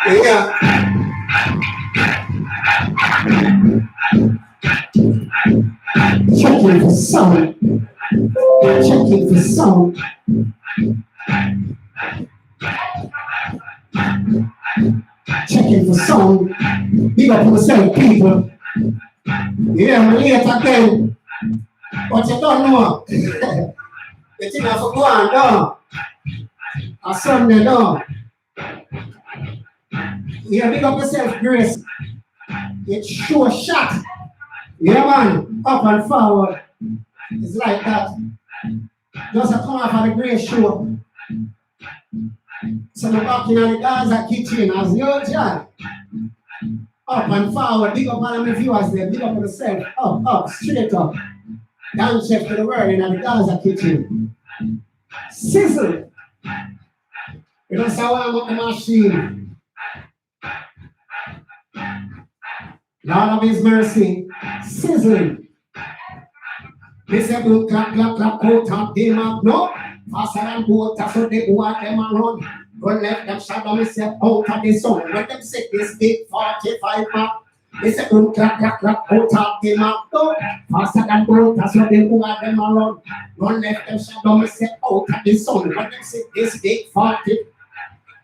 Yeah. Checking for sound. Checking for sound. Checking for sound. Big up yourself, people. Yeah, I'm late again. But you don't know. The thing I forgot on, no. A Sunday, no. Yeah, big up yourself, Grace. It's sure shot. Yeah, man. Up and forward. It's like that. Just a come off of the Grace show. So I'm back in the Gaza kitchen as usual. Up and forward. Big up all my viewers there. Big up yourself. Up, straight up. Down chef to the world in the Gaza kitchen. Sizzle. You don't say I'm up the machine. Lord of His mercy. Sizzling. They say, blue clap, clap, clap, go top, them up. No. Faster than water, so they go out them and run. Don't let them shadow myself out of the sun. When them say this big 45 map, they say, blue clap, clap, clap, go top, them up. No. Faster than water, so they go out them and run. Don't let them shadow myself out of the sun. When them say this big 40,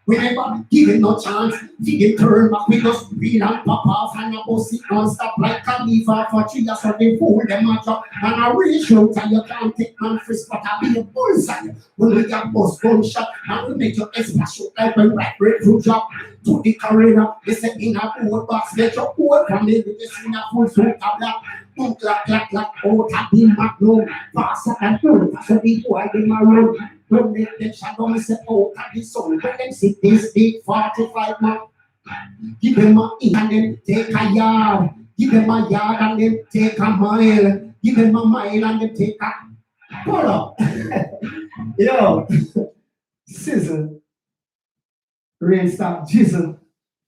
we never give him no chance. Feed him turn back with us. Real and pop off and a bossy non-stop like a lever for 3 years. So they fool them a drop. And a real shooter, you can't take man frisk, but I be a bullseye. When we get bust gunshot, and we make your splash shoot like when right breakthrough drop. To the corridor, they say in a board box, let your board from me, they just in a full suit of black. Boom, clap, clap, clap, out of the magnum. Faster than turn, so the boy in my road. When they shadow me say out of the sun, when them see this big 45 man, give them a inch and then take a yard. Give them a yard and then take a mile. Give them a mile and then take a pull up. Yo, sizzle, rain stop, jizzle.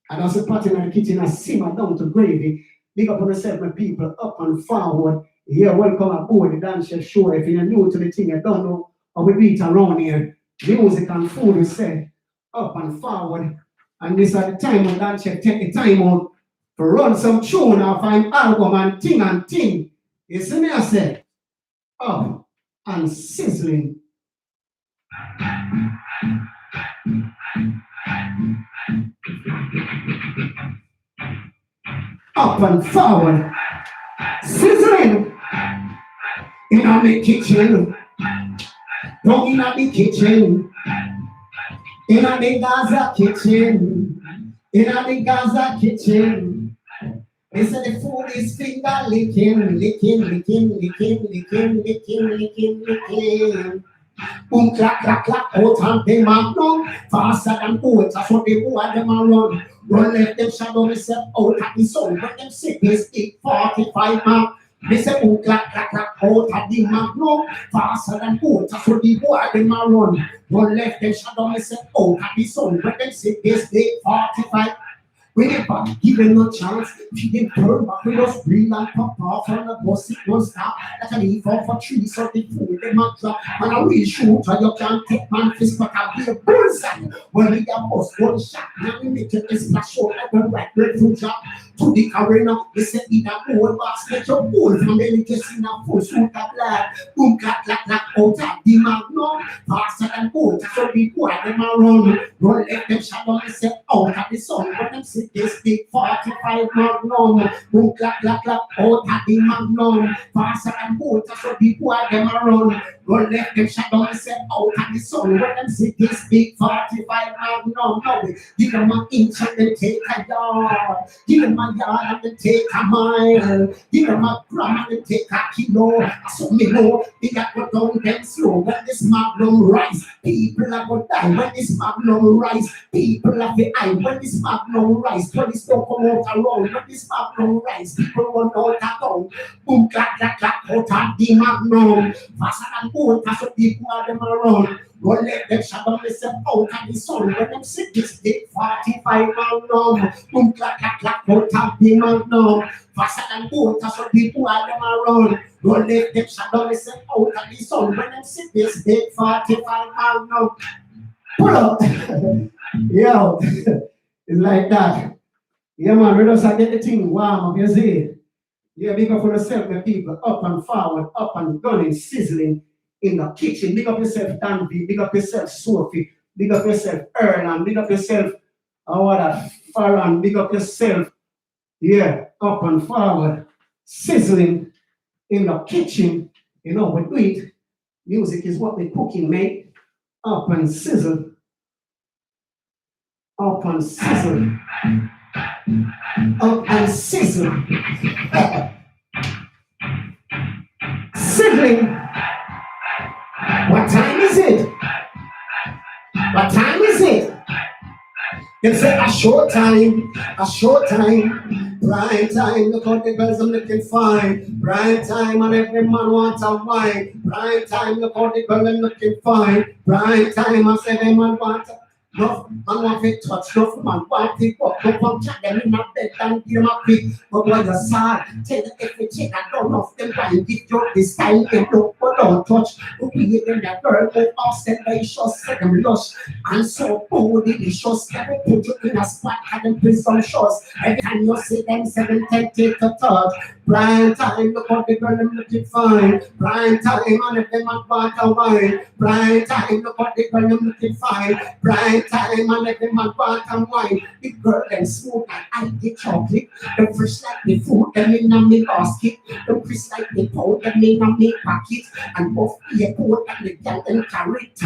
And also pot in the kitchen and simmer down to gravy. Big up on yourself, my people, up and forward. Yeah, welcome aboard the Dance Chef Show. If you're new to the thing, you don't know how we beat around here. Music and food, we say, up and forward. And this at the time when Dance Chef take the time out to run some tune or find album and ting. You see me, I say, up and sizzling. Up and forward, sizzling in the kitchen, down in the kitchen, in the Gaza kitchen, in the Gaza kitchen. They say the food is finger licking. Boom, clap, clap, clap, out and them a run. Faster than boats, that's what they go and them a run. Run let them shadow themselves out at the sun. When them sick, they stick 45 mark. They say, boom, clap, clap, clap, out at the magnum. Faster than boats, that's what they go and them a run. Run let them shadow themselves out at the sun. When them sick, they stick 45. We never give them no chance. If you turn back with us, real and pop off on the bus, it won't stop. Like a leaf off for trees, so the food, they might drop. And a real shooter, you can't take man fist, but I'll be a bullseye. When we have bus, one shot, now we make it a splash out like a right breakthrough drop. To the arena, they say in a old box, let your bull from the latest in a full suit of black. Boom, clap, clap, clap, out of the magnum. Faster than boat, so the boy, them a run. Run, let them shadow themselves out of the sun. When them see this big 45 magnum. Boom, clap, clap, clap, out of the magnum. Faster than boat, so the boy, them a run. Run, let them shadow themselves out of the sun. When them see this big 45 magnum. Now we give them an inch and then take a yard. Give them a yard and then take a mile. Give them a gram and then take a kilo. So me know they got go down them slow. When this magnum rise, people are gonna die. When this magnum rise, people are the eye. When this magnum rise, police don't come out around. When this magnum rise, people run out of town. Boom, clap, clap, clap, out of the magnum. Faster than boat, that's what people are them around. Don't let them shadow themselves out of the sun. When them see this big 45 magnum. Boom, clap, clap, clap, out of the magnum. Faster than boat, that's what people are them around. Don't let them shadow themselves out of the sun. When them see this big 45 magnum. Pull up. Yo, It's like that. Yeah, man, we just get the thing warm up, you see. Yeah, big up for yourself, the people, up and forward, up and gunning, sizzling in the kitchen. Big up yourself, Danby. Big up yourself, Sophie. Big up yourself, Erland. Big up yourself, what that, Farron. Big up yourself, yeah, up and forward, sizzling in the kitchen. You know, we do it. Music is what we cooking, mate. Up and sizzle. Up and sizzle. Up and sizzle. Sizzling. What time is it? What time is it? You say a short time, prime time, look how the girls are looking fine, prime time and every man wants a wine, prime time, look how the girls are looking fine, prime time and say them man want a enough man want to touch, enough man want to walk, no come chat them in my bed and give them a pick. But when you're sad, tell them everything I don't know them why you give your this time they look but don't touch. Who be them that girl who ostentatious, set them lush and so delicious. They put you in a spot and them presumptuous. Every time you see them 7:10 take a touch. Prime time, look how the girl them looking fine. Prime time and if them a want a wine. Prime time, look how the girl them looking fine. Prime time and if them a want a wine. The girl them smooth like I get chocolate. The fresh like the food them in a me basket. The crisp like the powder them in a me pocket. And both the coat and the girl them carry it.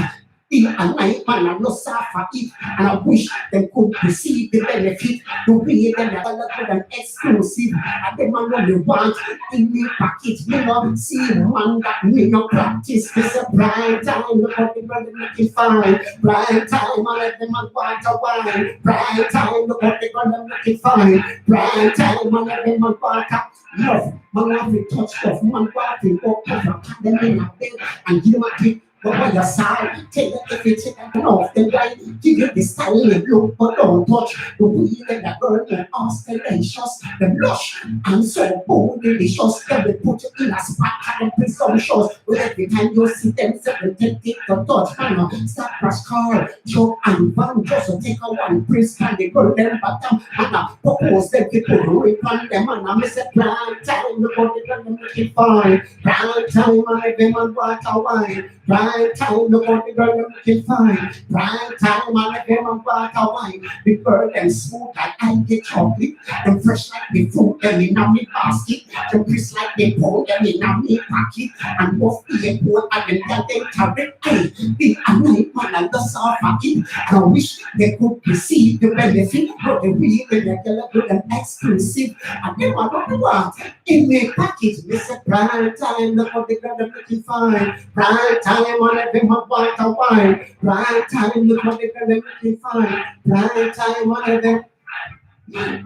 In a night man I no suffer it. And I wish they could receive the benefit. The way them a look with an exclusive. And them man only want in me pocket. Me no see man that me no practice. This a prime time, look how the brother looking fine. Prime time, and let them man want a wine. Prime time, look how the brother looking fine. Prime time, and let them man want a love. Man want to touch stuff, man want to go over. Cut them in a bed and give them a kick. But when you're sad, take it if you take it off the right, give you the style and look, but don't touch the way that the girl and ostentatious, the blush, and so delicious, that they put you in a spot and presumptuous. But every time you see them, take the touch, man, start crash car, choke and van, just to take a one priest and the girl them bottom, and propose them people rip on them, and I miss a prime time, look how the girl them looking fine, prime time, and every man want a wine. Prime time, look how the girl them looking fine. Prime time, and let them want a wine. The girl them smooth like I get chocolate. Them fresh like the fruit them in a me basket. Them crisp like the pole them in a me pocket. And both the pole and the girl them carry. Hey, the night man and the suffer it. I wish they could receive the benefit, but the way they get good and exclusive. And they want what they want in the package. They say prime time, look how the girl them looking fine. Prime time. On every month, want a wine. Prime time, look how they can looking fine. Prime time, on every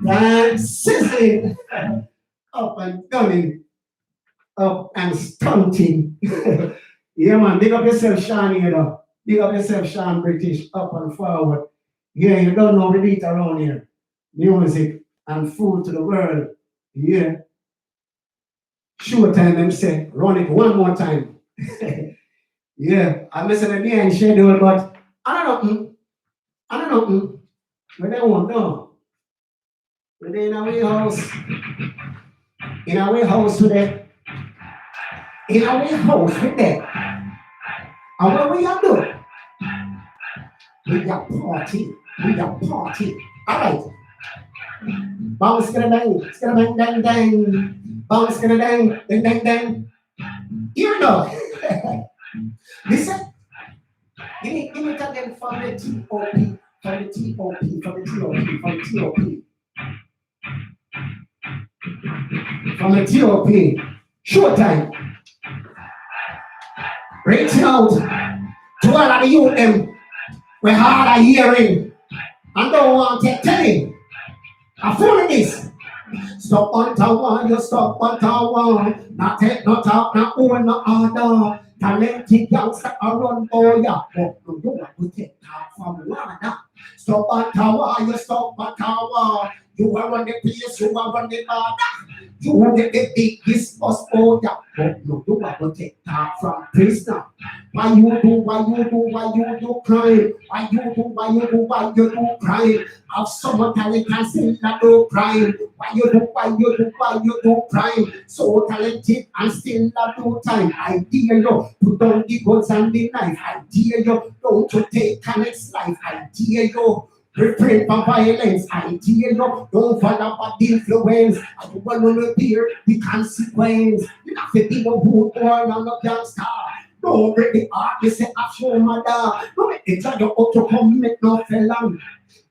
prime sizzling, up and gunning, up and stunting. Yeah, man, big up yourself, Sean, you know. Big up yourself, Sean British, up and forward. Yeah, you don't know the beat around here. Music and food to the world. Yeah. Sure time, them say, run it one more time. Yeah, I'm listening to me and schedule, but I don't know, but they won't know. But in our house today, in our house today, and what we are doing, we got party, all right. Bounce gonna bang, dang, dang, bounce gonna dang, dang, dang, dang. You know. Listen, give me again from the T.O.P. From the T.O.P. Short time. Reaching out to all of the youth them we hard of hearing and don't want to tell him. I follow this. Stop on tower, you stop on tower. Not take no talk, not own no order. Talented youngster are run oh yeah. But no one will take talk from one. Stop at tower, you stop at tower. You are on the place, you are on the border. You get the biggest bus order. But no, you are going to take that from prisoner. Why you do crime? Why you do crime? Have someone talent and still not do crime. Why you do crime? So talented and still not do time. I dare you, put down the guns and the knife. I dare you, don't you take Connect's life. I dare you. Refrain from violence. I dare you. Don't follow bad influence. I don't want to hear the consequence. You have to be no good boy, I'm no gangster. Don't break the heart, you say, I show mother. Don't make the judge out to come make no felon.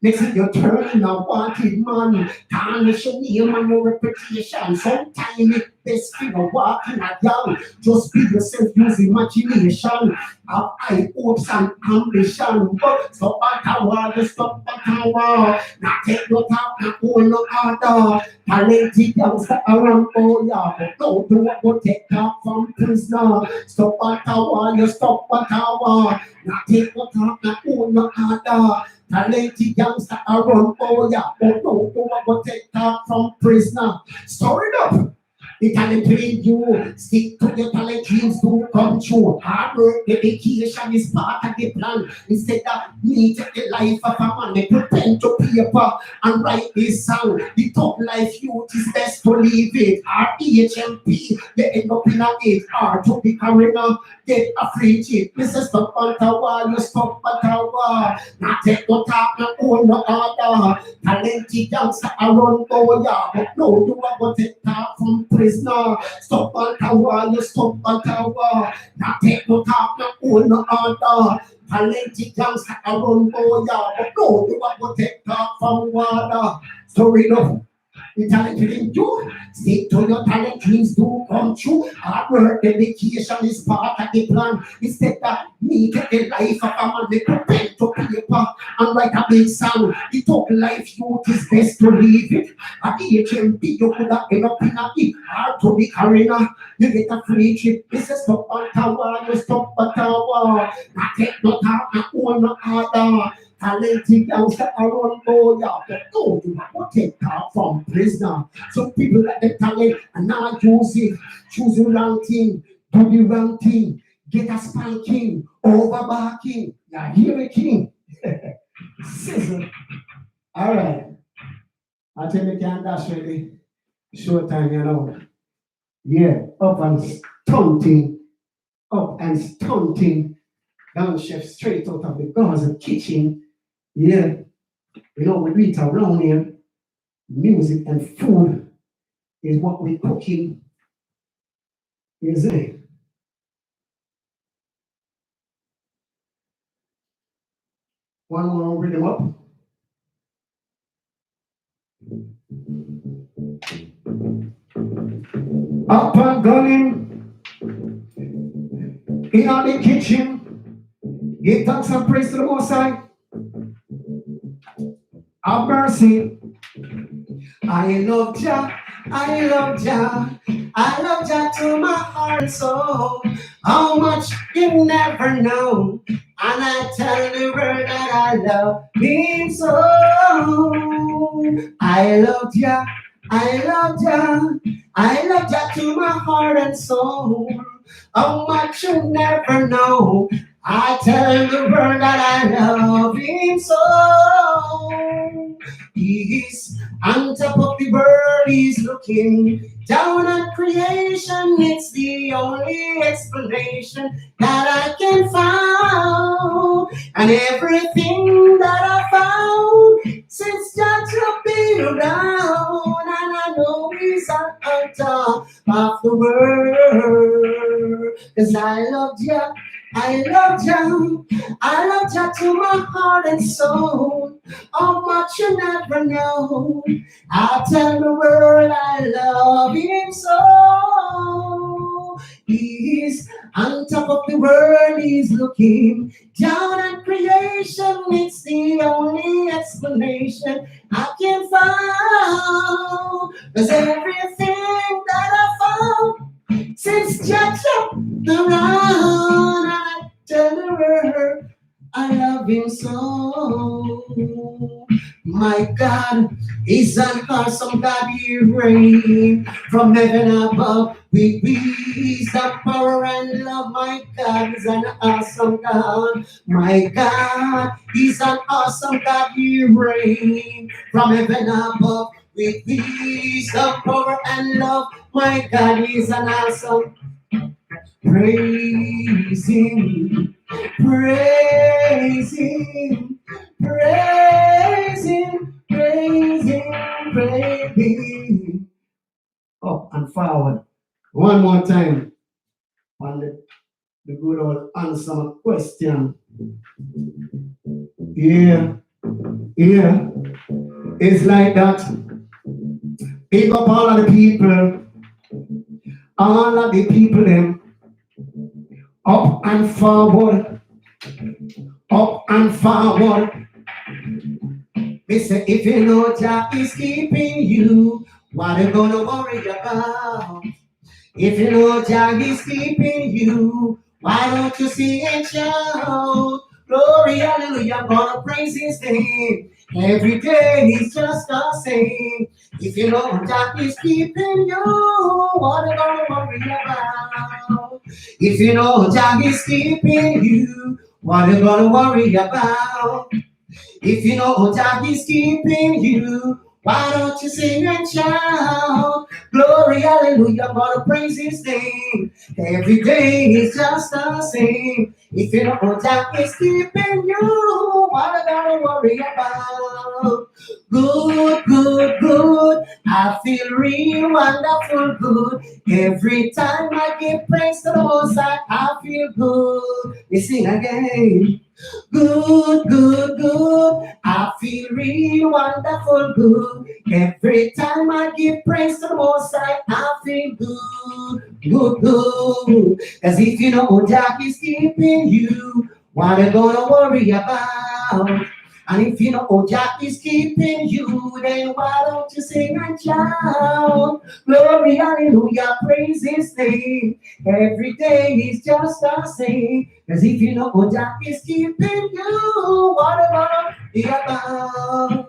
Next thing you turn in a wanted man. Tarnish your name and your reputation. Sometimes it's best for you walking around. Just be yourself, use imagination. Have high hopes and ambition. But stop at tower, just stop at tower. Now take no talk, not hold no order. Talented youngster around for ya. But don't do what will take talk from prisoner. Stop at tower, you stop at tower. Now take no talk, not hold no order. Talented youngster around for ya. But don't do what will take talk from prisoner. Store it up. The talent in you, stick to your talent, dreams do come true. Hard work, dedication is part of the plan. Instead of me take the life of a man, they put pen to paper and write this song. The top life youth is best to leave it. RHMP, they end up in a gate. R to be carrying get a free chip. Mrs. Stop on tower, you stop on tower. Not take no talk, no own no order. Talented youngster around for ya. But no, you are going to take talk from prisoner. Stop on tower, you stop on tower. Not take no talk, no own no order. Talented youngster around for ya. But no, you are going to take talk from water. Story enough. The talent in you, stick to your talent, dreams do come true. Hard work, dedication is part of the plan. Instead of me take the life of a man, they put pen to paper and write a big song. The top life youth is best to leave it. At the HMP, you could have been up in a it. Hard to be arena, you get a free trip. This is stop on tower, you stop on tower. Not take no talk, not own no order. Talented youngster around for ya. But no, you have to take talk from prisoner. Some people like the talent and now use it. Choose the wrong thing, do the wrong thing, get a spanking, overbarking. Yeah, hear a king. Sizzle. All right. I tell you, can dash ready. Short time, you know. Yeah, up and stunting. Down chef straight out of the Gaza kitchen. Yeah, you know, we eat around here. Music and food is what we're cooking. Is it? One more rhythm up. Up and going in the kitchen. Give thanks and praise to the Most High. Have mercy. I love Jah, I love Jah, I love Jah to my heart and soul. How much you never know, and I tell the world that I love Him so. I love Jah, I love Jah, I love Jah to my heart and soul. How much you never know. I tell the world that I love Him so. He's on top of the world, He's looking down at creation. It's the only explanation that I can find. And everything that I found since God's been around, and I know He's on top of the world. 'Cause I love you. I love Jah, I love Jah to my heart and soul. How much you never know. I tell the world I love Him so. He's on top of the world, He's looking down at creation. It's the only explanation I can find. 'Cause everything that I found since Jah jumped around, I tell the world I love Him so. My God is an awesome God. He reigns from heaven above with wisdom, power, and love. My God is an awesome God. My God is an awesome God. He reigns from heaven above with wisdom, power, and love. My God is an awesome. Praise Him, praise Him, praise Him, praise Him, praise Him. Up and forward. One more time. On the good old answer my question. Yeah, yeah. It's like that. Pick up all of the people. All of the people them. Up and forward. Up and forward. They say if you know Jah is keeping you, what are you gonna worry about? If you know Jah is keeping you, why don't you sing and shout? Glory, hallelujah, I'm gonna praise His name. Every day He's just the same. If you know Jah is keeping you, what are you gonna worry about? If you know Jah is keeping you, what are you gonna worry about? If you know Jah is keeping you, why don't you sing and shout? Glory, hallelujah, I'm gonna praise His name. Every day is just the same. If you know Jah is keeping you, what are you gonna worry about? Good, good, good. I feel real wonderful good. Every time I give praise to the Most High, I feel good. We sing again. Good, good, good. I feel real wonderful good. Every time I give praise to the Most High, I feel good, good, good. As if you know Jah is keeping you, what are you gonna worry about? And if you know Jah is keeping you, then why don't you sing and shout? Glory, hallelujah, praise His name. Every day is just the same. As if you know Jah is keeping you, what about the about?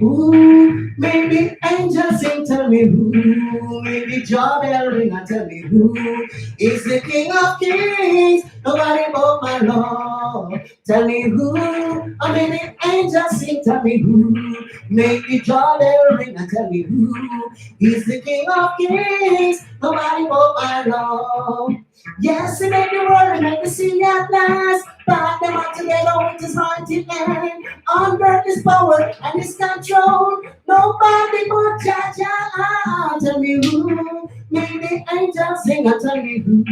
Ooh, maybe angels sing, tell me who. Maybe joy bell ring and tell me who is the King of Kings. Nobody but my Lord. Tell me who. Or maybe angels sing, tell me who. Maybe joy bell ring and tell me who is the King of Kings. Nobody but my Lord. Yes, He made the world and made the sea at last. But them all together with His mighty hand. Under His power and His control. Nobody but Jah Jah. Tell me who. Maybe angels sing and tell me who.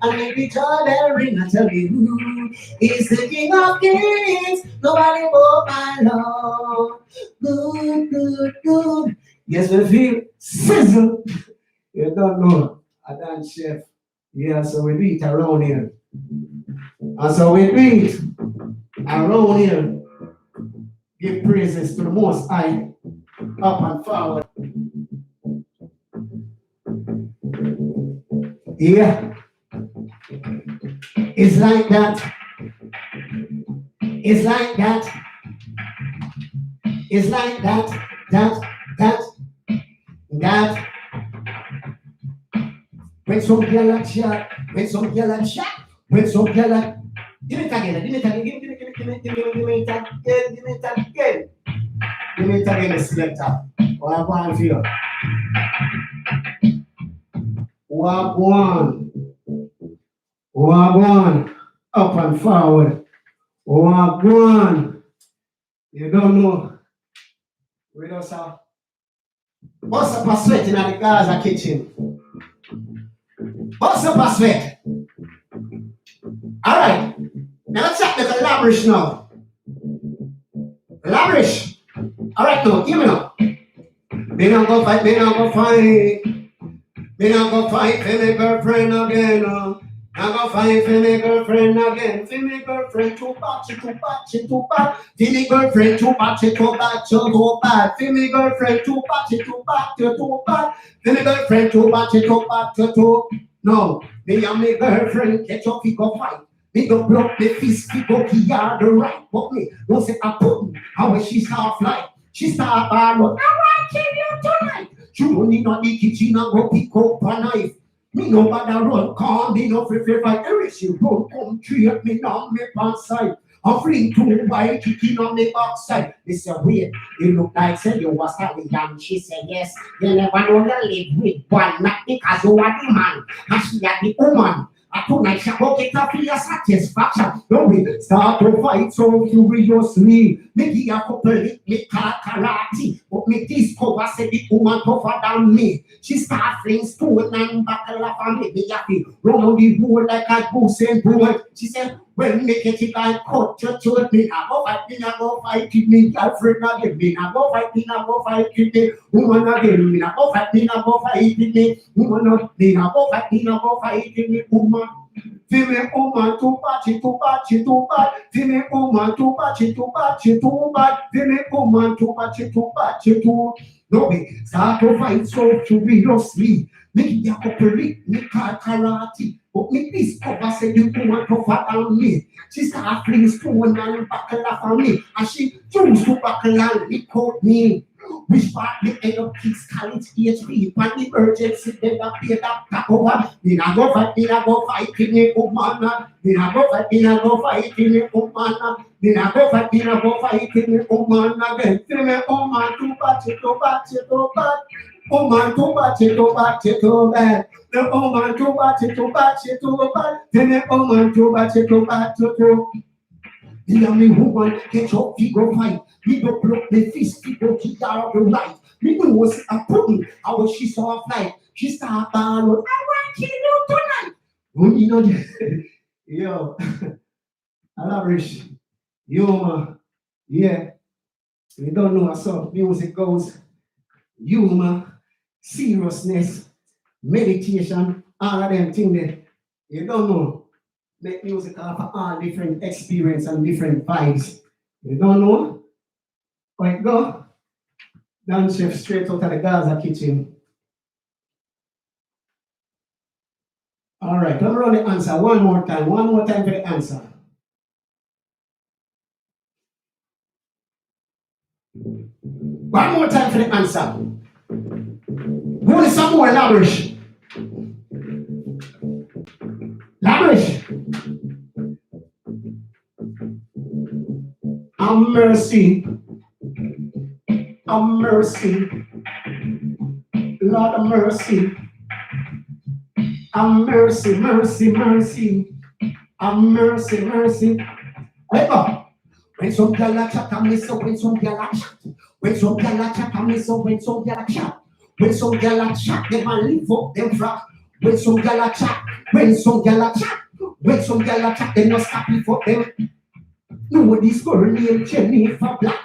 And maybe joy bell ring and tell me who is the King of Kings. Nobody but my Lord. Good, good, good. Yes, we feel sizzle. You don't know. I done chef. Yeah, so we do it around here. And so we do it around here. Give praises to the Most High. Up and forward. Yeah. It's like that. It's like that. It's like that. That. When some girl a chat, when some girl a chat, when some girl a give it again, give it again, give me it again, the selector. What I want for you? One, up and forward. One, you don't know. We don't have. What's up a sweat in the Gaza kitchen? What's up a sweat? Alright. Now let's check the Labrish now. Labrish. Alright now, give me now. Me not go fight. Me not go fight for my girlfriend again. Now go fight for my girlfriend again. For my girlfriend too bad. For my girlfriend too bad. For my girlfriend too bad. For my girlfriend too bad. No, me and my girlfriend catch up, we go fight. We go block the fist, we go kill the right. But me, don't say I put how she's half like. She start ball, I want to kill you tonight. She run in the kitchen and go pick up a knife. Me no bother run, calm, me no free fight. The rest you don't come treat me now, me pants side. I fling two by kicking on the backside. They say, wait, you look like say you was having young. She said, yes, you never know you live with one, not because you are the man, and she are the woman. I tonight she go get up for your satisfaction. Don't we start to fight so furiously? Maybe a couple me karate, but me discover say the woman tougher than me. She start fling stone and buckle up and me happy. Run on the board like a goose and board. She said, well, make it like cut your throat. Me I go fight, me I go fight with me. Girlfriend again, me I go fight, me I go fight with me. Woman again, me I go fight, me I go fight with me. Woman, me I go fight, me I go fight with me. Woman. Fime woman too bad, she too bad, she too bad. Fime woman too bad, she too bad, she too bad. Fime woman too bad, she too bad, she too. No me start to fight so furiously. Me give a couple me karate. But me discover say the woman tougher than me. She start fling stone and buckle up on me. And she choose to buckle and lick out me. Which part me end up kids college HP. But the emergency then that pay that back over. Me na go fight, me na go fight in the woman. Me na go fight, me na go fight in the woman. Me na go fight, me na go fight in the woman again. Feel me, woman too bad, she too bad, she too bad. Woman too bad, she too bad, she too bad. The woman too bad, she too bad, she too bad. Feel me, woman too bad, she too bad, she too. The only woman get your figure fight. We don't block the fist, we don't kick out the right. We know what's a problem. How she saw a flight. She start ball. I want to kill you tonight. Oh, you know, yo, I love Rich. Humor. Yeah. You don't know how music goes. Humor, seriousness, meditation, all of them things that you don't know. Make music offer all different experience and different vibes. You don't know? Where it go? Dan chef straight out of the Gaza kitchen. All right, I'm going to answer one more time for the answer. One more time for the answer. What is some more lavish? Lavish. Have mercy. Have mercy. Lord of mercy. Have mercy, mercy, mercy. Have mercy, mercy. Let go. When some girl a chat, I miss up. When some girl a chat. When some girl a chat, I miss up. When some girl a chat. When some girl a chat, them a live up them frack. When some girl a chat. When some girl a chat. When some girl a chat, they must happy for them. No, this girl named Jennifer Black.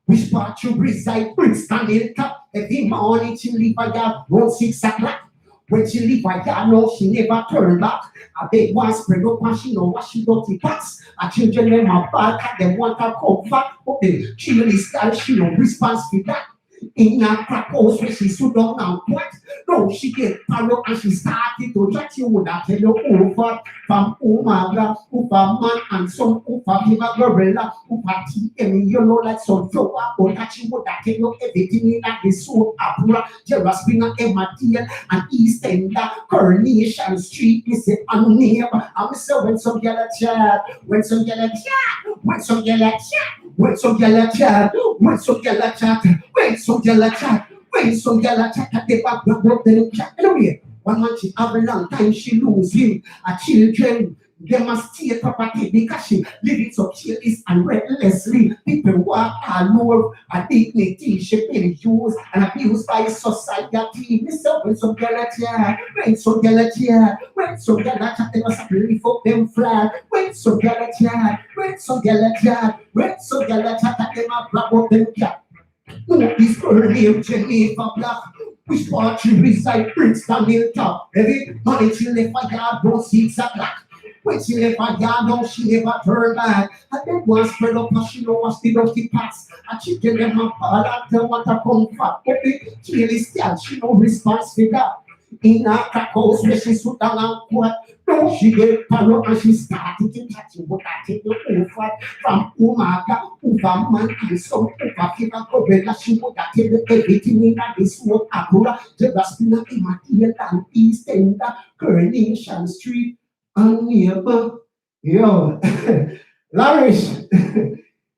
Which part you reside? Princeton Hilltop. Every morning she leave a yard around 6 o'clock. When she leave a yard, no, she never turn back. I beg one spread up and she know what she dirty packs. Her children them a bad cat, they want her comfort. But the children is style, she no response for that. In a crack house where she stood down and what? No, she get parrot and she started to chat. You would have tell you over from Umaga, over man and some over Viva Gorilla, over TM, you know, like some flower, but that she would have tell you everything in that is so Apura, Jeraspina, MTL, and East End, Coronation Street, is it a name? I'm so when some yellow chat, when some yellow chat, when some yellow chat, when some yellow chat, when some yellow chat, when some yellow chat, when some yellow chat, they back up the chat. Anyway, one man she have a long time, she lose him. Her children, they must steal property because she living so careless and recklessly. People walk all over her dignity. She been used and abused by society. Mr. When some yellow chat, when some yellow chat, when some yellow chat, they must lift up them flag. When some yellow chat, when some yellow chat, when some yellow chat, they must grab up them cat. No, this girl named Jennifer Black. Which part she reside, Princeton Hilltop. Every morning she left a yard, around 6 o'clock. When she left a yard, now she never turn back. And then one spread up, and she know what's the dirty packs. And she get them a ball, and they want to come back. But the clearly still, she no response for that. In a crack house where she sit down and quote. No, she get parrot and she started to chat you but I take the over from Umaga, Uva man and some Uva Fiva Cobella, she would have taken everything in that this smoke Akura, the Raspina Immaterial and East End, Coronation Street, and nearby. Yo, Larish,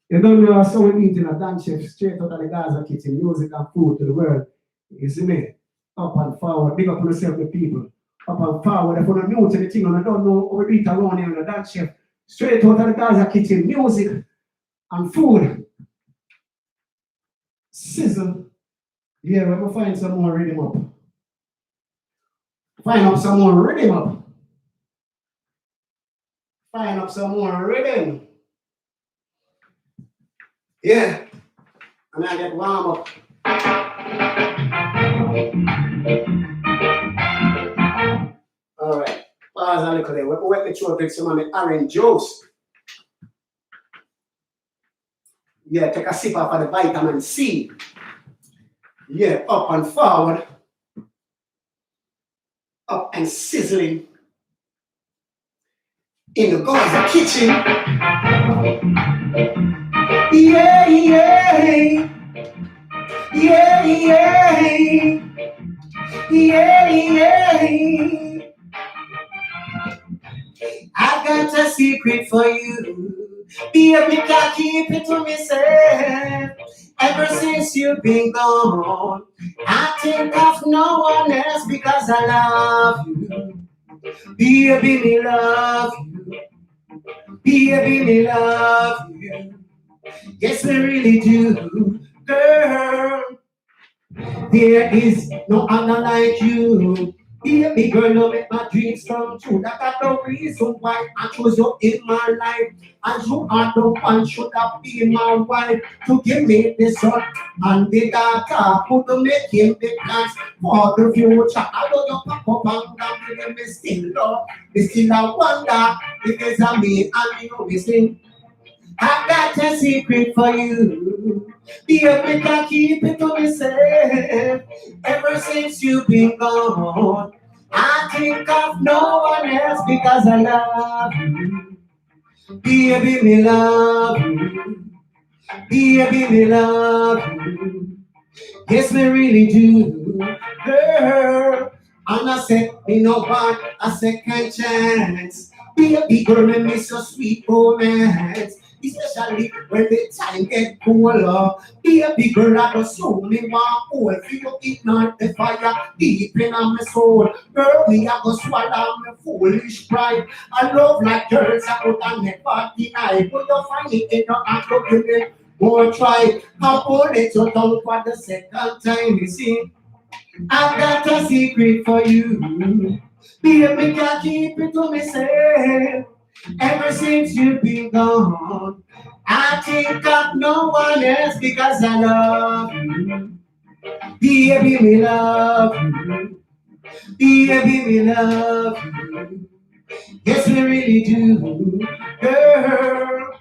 you don't know how we eating a dance chef straight out of the Gaza kitchen, music and food to the world. You see me? Up and forward, big up yourself, the people. Up and forward, if you're new to the thing and I don't know how we eat around here in the dance chef, straight out of the Gaza kitchen, music and food. Sizzle. Yeah, we're gonna find some more rhythm up. Find up some more rhythm up. Find up some more rhythm. Yeah. And I get warm up. Alright. Pause a little there. We're going to throw some of the orange juice. Yeah, take a sip of the vitamin C. Yeah, up and forward. Up and sizzling. In the Gaza kitchen. Yeah, yeah. Yeah, yeah. Yeah, yeah. I got a secret for you. Baby, can't keep it to myself. Ever since you've been gone, I think of no one else because I love you. Baby, me love you. Baby, me love you. Yes, we really do, girl. There is no other like you. Baby girl, you make my dreams come true. That's the reason why I chose you in my life. And you are the one should have been my wife. To give me the son and the daughter. Could make him the plans for the future. I know you pack up and down. Me still love. Me still a wonder. If it's a me and you me sing. I got a secret for you. Baby, can keep it to myself. Ever since you've been gone, I think of no one else because I love you. Baby, me love you. Baby, me love you. Yes, me really do, girl. And I said, me no want a second chance. Baby girl, me miss your sweet romance. Especially when the time get cooler. Baby girl, I just show me my whole. You ignite the fire deep in my soul. Girl, we are gonna swallow my foolish pride. I love like girls, I could never deny. But you find it in your heart, you give it more try. I hold it your tongue for the second time, you see. I got a secret for you. Baby, can't keep it to myself. Ever since you've been gone, I think of no one else because I love you. Baby, me love you. Baby, me love you. Yes, we really do, girl.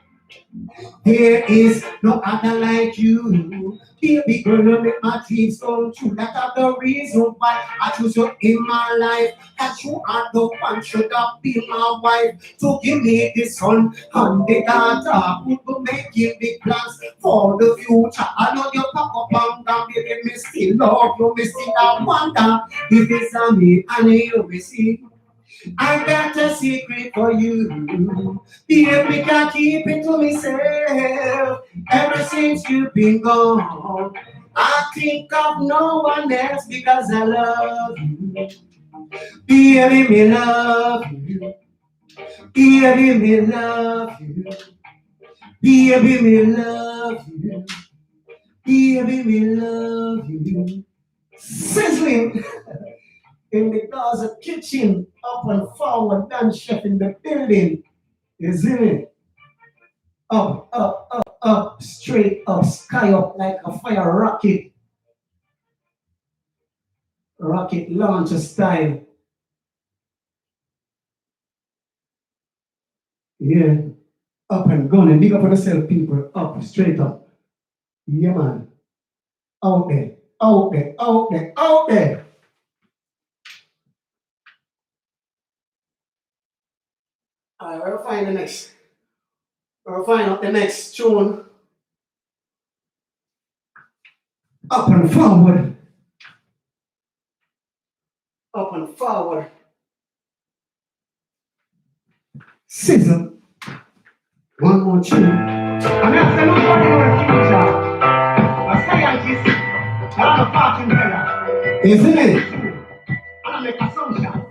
There is no other like you. Baby girl, you make my dreams come true. That's the reason why I choose you in my life. That you are the one should have been my wife. To give me the son and the daughter. Who will make big plans for the future. I know you pack up and down, baby, me still love you. Me still a wonder if it's a me and you will see. I got a secret for you. Baby, can't keep it to myself. Ever since you've been gone, I think of no one else because I love you. Baby, me love you. Baby, me love you. Baby, me love you. Baby, me love you. Sizzling in the Gaza kitchen, up and forward, dance chef in the building. You see me? Up, up, up, up, straight up, sky up like a fire rocket. Rocket launcher style. Yeah. Up and going. Big up on yourself, people. Up, straight up. Yeah, man. Out there, out there, out there, out there. Alright, we'll find the next. We'll find out the next tune. Up and forward. Up and forward. Sizzle. One more tune. I'm not going to go in the future. A scientist. I'm a fucking brother. Isn't it? And I make a song shot.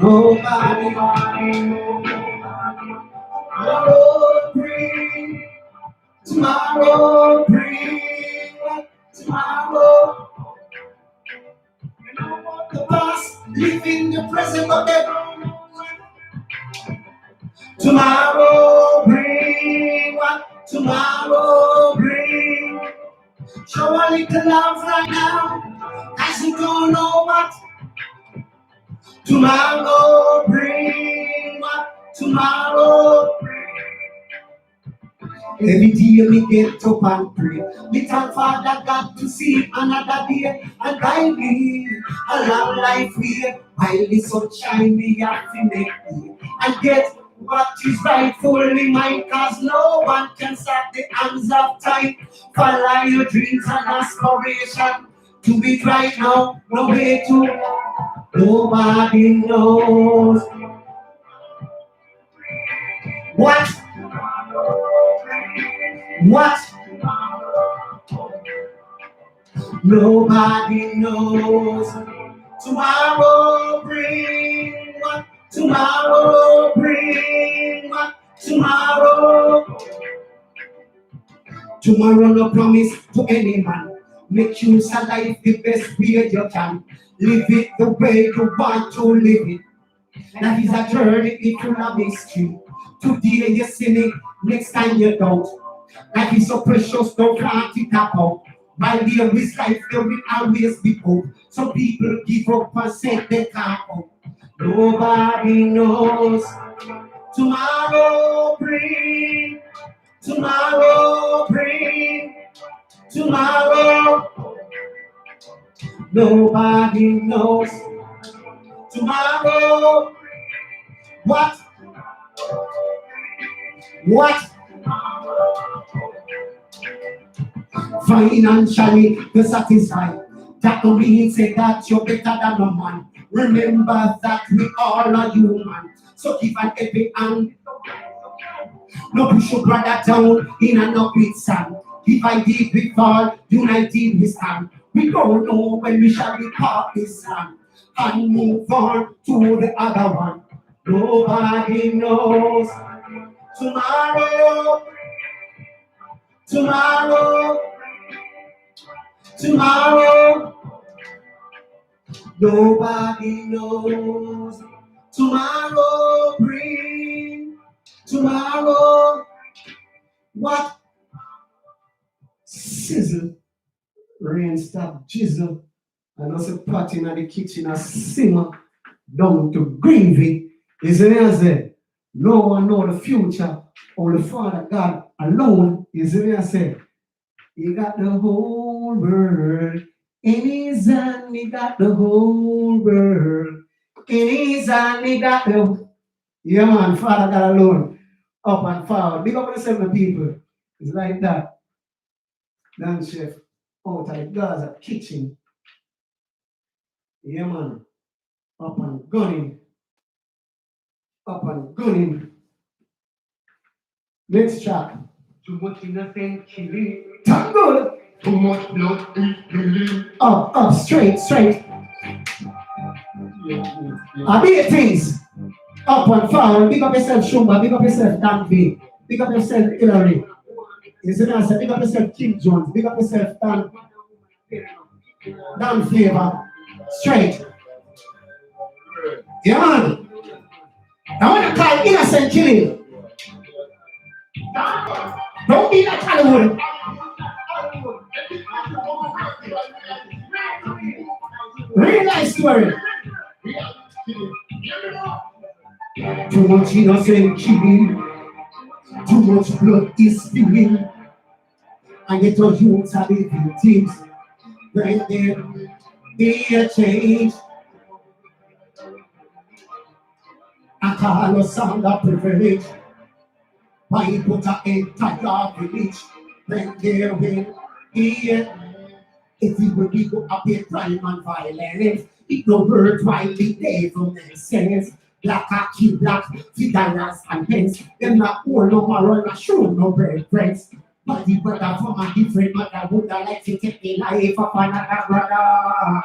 Nobody tomorrow bring, tomorrow bring, tomorrow. You know what the past, live in the present, but then tomorrow bring, what tomorrow bring. Show a little love right now, as you don't know what tomorrow bring, what tomorrow bring. Every day me get up and pray. Me thank Father God to see another day and guide me a long life here. While the sun shine, me have to make me and get what is rightfully mine. Cause no one can stop the hands of time. Follow your dreams and aspiration. To be right now, no way to. Nobody knows what. Nobody knows. Tomorrow bring what? Tomorrow bring what? Tomorrow. Tomorrow no promise to any man. Make use of life the best way you can. Live it the way you want to live it. Life is a journey, it's full of mystery. Today you see it, next time you don't. Life is so precious, don't plant it out. While there is life, there will always be hope. Some people give up and say they can't hope. Nobody knows. Tomorrow bring, tomorrow bring, tomorrow. Nobody knows. Tomorrow. What? Financially, you're satisfied. That don't mean say that you're better than a man. Remember that we all are human. So give an every hand. No push your brother down in a no quicksand. If I did we fall, united we stand. We don't know when we shall be part this land. And move on to the other one. Nobody knows. Tomorrow. Nobody knows. Tomorrow bring. Tomorrow. What? Sizzle. Rain stop jizzle. And also pot in the kitchen a simmer down to gravy. Isn't it said? No one know the future. Only Father God alone. Isn't it said? He got the whole world in his hand. He got the whole world in his hand. He got the. Yeah, man, Father God alone. Up and forward. Big up yourself, my people. It's like that. Dan chef out of the Gaza kitchen. Yeah, man. Up and gunning. Up and gunning. Next track. Too much innocent killing. Thank God. Too much blood is spilling. Up, straight. I be things. Up and forward. Big up yourself, Shumba. Big up yourself, Dan B. Big up yourself, Hillary. You see what I say? Big up yourself, King Jones. Big up yourself, Dan Flavor. Straight. Yeah, man. I want to call innocent killing. Don't be like Hollywood. Real life story. Too much innocent killing. Too much blood is spilling. And yet our youths are the victims. When there be a change. I call us on the privilege. Why put an entire village when there will be if you will be go up in crime and violence, it no worthwhile the devil makes sense. Black a kill black, the dollars and pence. Them not poor no moral, not sure no preference. But the brother from a different mother would like to take the life of another brother.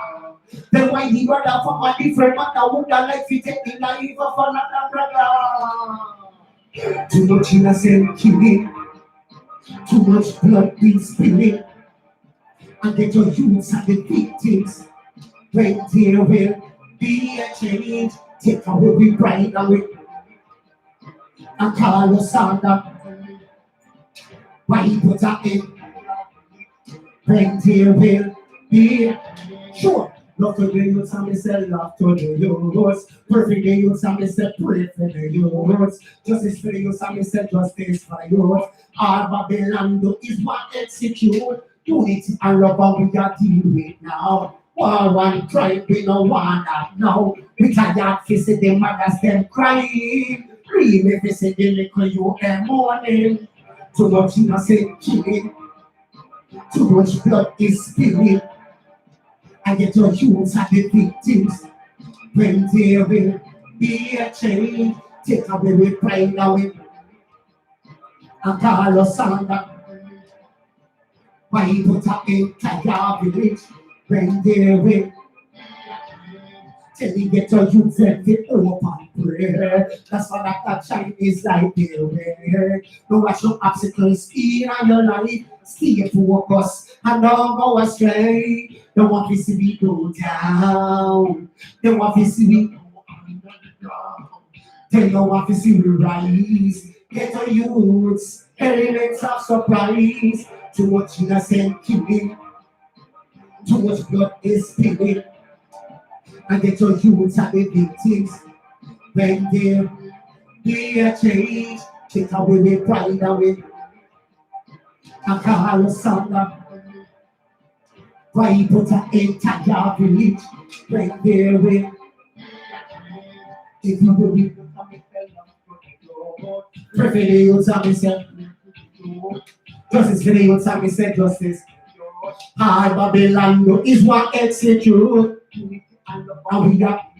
Then why the brother from a different mother would like to take the life of another brother? Too much innocent killing, too much blood being spilling, and get your youths and the victims. When there will be a change, take away the pride away and call us on the why put a end. When there will be sure. Love to the youths and me say love to the youths. Perfect the youths and me say pray for the youths. Justice for the youths and me say justice for the youths. All Babylon do is what execute. Unity and love and we are dealing with now. War and crime we no want that now. We tired to see the mothers them crying. Really to see the little you them mourning. Too much innocent killing. Too much blood is spilling. And get your youths and the victims. When there will be a change, take away with pride away and call us on the why put an entire village when there will till you get your youths and the open prayer. That's why that Chinese like they wear. No watch no obstacles in your life. Stay focused and don't go astray. Don't want to see me go down. Don't want to see me they don't want to see me rise. Get your youths, elements of surprise. Too much innocent killing, too much blood is spilling. And get your youths and the victims. When there be a change, take away the pride away. And call us on the why put an entire village. When there will if you will be pray for the youths and me say justice for the youths and me say justice. Hard Babylon is what execute. And we got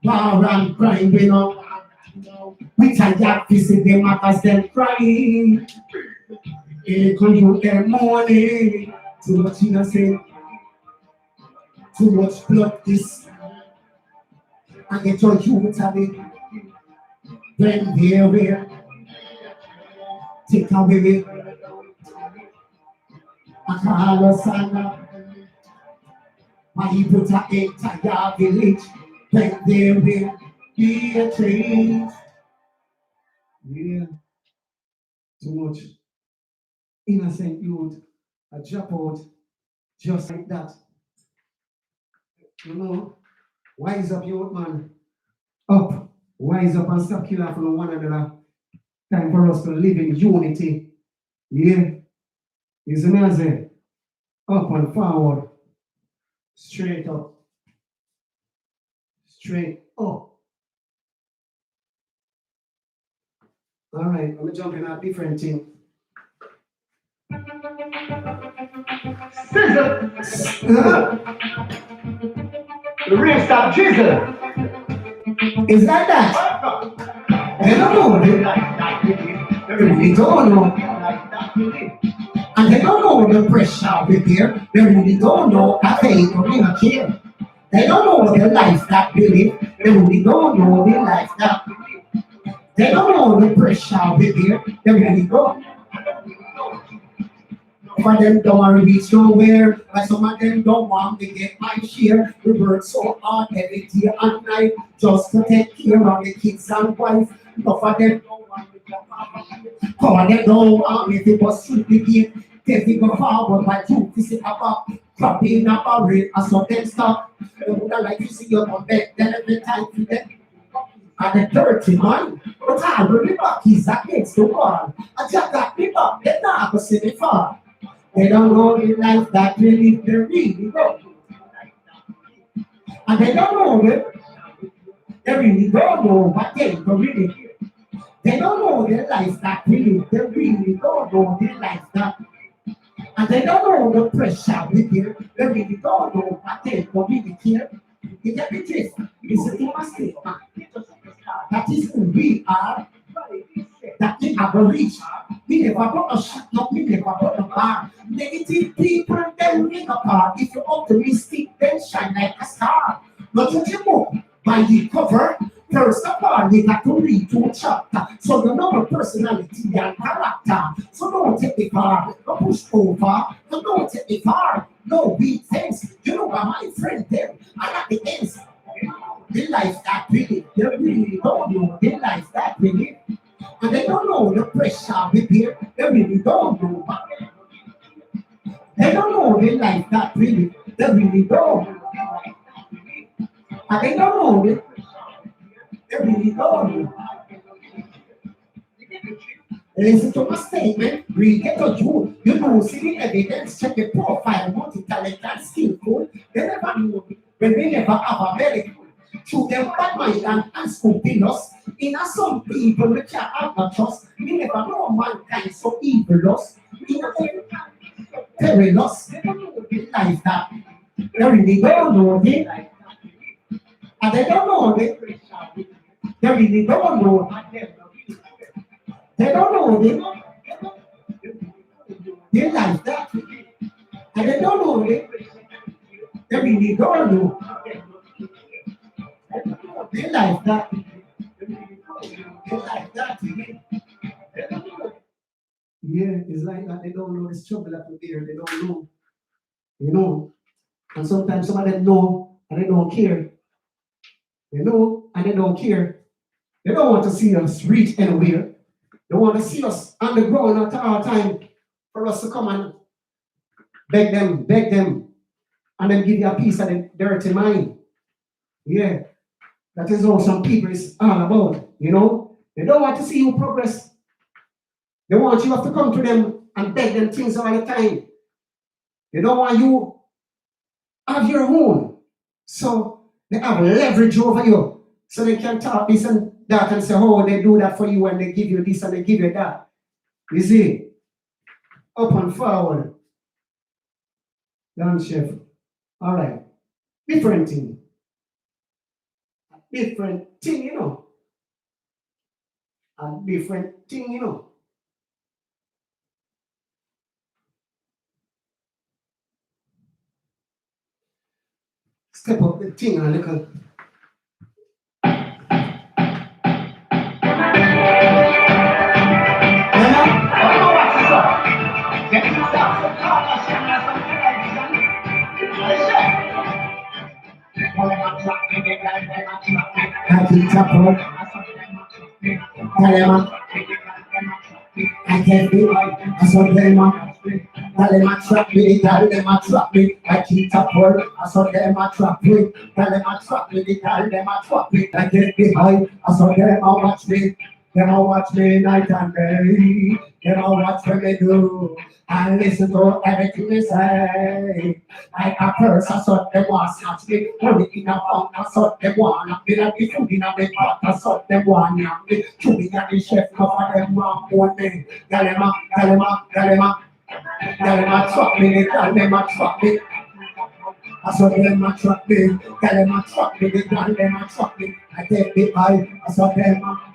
war and crime, we know. We tired to see them as them crying. It could you them morning. Too much innocent, too much blood is. And get your youth at it. When there will take away it. And call us on why he put an entire village when there will be a change. Yeah, too much innocent youth a drop out just like that. You know, wise up youth man. Up, wise up and stop killing from one another. Time for us to live in unity. Yeah, is amazing. Up and forward. Straight up. Straight up. All right, let me jump in a different thing. Scissor. The real stop jizzle. Is like that? They don't know. They really don't know. And they don't know the pressure with here. They really don't know that they don't even care. They don't know the life that we live. They really don't know the life that we live. They don't know the pressure with here. They really don't. Some of them don't want to reach nowhere, but some of them don't want to get my share. We work so hard every day and night just to take care of the kids and wife. Some of them don't want to come out. Some of them don't want me to bust through the gate. They go forward, but you to sit up, dropping up a rate, and so them stop. They would like to see you come back, then every time to them. And the 30 man, but I really back, he's against the wall. I just got me back, they never see me far. They don't know the life that we live, they really don't. And they don't know it. They really don't know what they don't really hear. They don't know the life that we live. They really don't know the life that, and they don't know the pressure we feel. They really don't know what they don't really care. You get the gist? It's a human statement. That is who we are. That we have a reach. We never got a shot, no, we never got a bar. Negative people, they ring apart. If you're optimistic, then shine like a star. Not to you move by the cover. First of all, you got to read two chapter. So you know your personality and character. So don't take it far. Don't push over. So don't take it far. No weak things. You know what my friend there. I got the ends. The life that we live. They really don't know the life that we live. And they don't know the pressure we bear. They really don't know. They don't know the life that we live. They really don't. And they don't know it. They really don't. Listen to my statement. Read it to you. You know, see the evidence. Check the profile. Multi-talented, skillful. They never know when they never have a medical. Through them bad mind and scrupulous. In a some people we can't have no trust. We never know mankind so evilous. In a perilous. They don't know the life that. They really don't know it. And they don't know it. They really don't know it. They don't know it. They life that. And they don't know it. They really don't know. They life that. They like that. Yeah, it's like that. They don't know the struggle that we're there. They don't know. You know. And sometimes some of them know and they don't care. They know and they don't care. They don't want to see us reach anywhere. They want to see us on the ground at all time for us to come and beg them, and then give you a piece of the dirty mind. Yeah, that is how some people is all about, you know. They don't want to see you progress. They want you have to come to them and beg them things all the time. They don't want you have your own. So they have leverage over you. So they can talk this and that and say, oh, they do that for you and they give you this and they give you that. You see? Up and forward. Down, chef. All right. Different thing. Different thing, you know. A different thing, you know. Step up the thing a little. I can't be right. I saw them up. Tell them I trap me. Tell them I trap me. I keep up work. I saw them I trap me. Tell them I trap me. Tell them I trap me. I can't be high. I saw them I watch me. Them I watch me night and day. Them I watch what they do. I listen to everything they say. I a curse, I saw them want snatch me. Put it in a pound, I saw them want knock me. Like the food in a big pot, I saw them want knock me. To me and the chef, cover them wrong on me. Tell them a trap me. Tell them a trap me. I saw them a trap me. Tell them a trap me. Tell them a trap me. I take the eye. I saw them a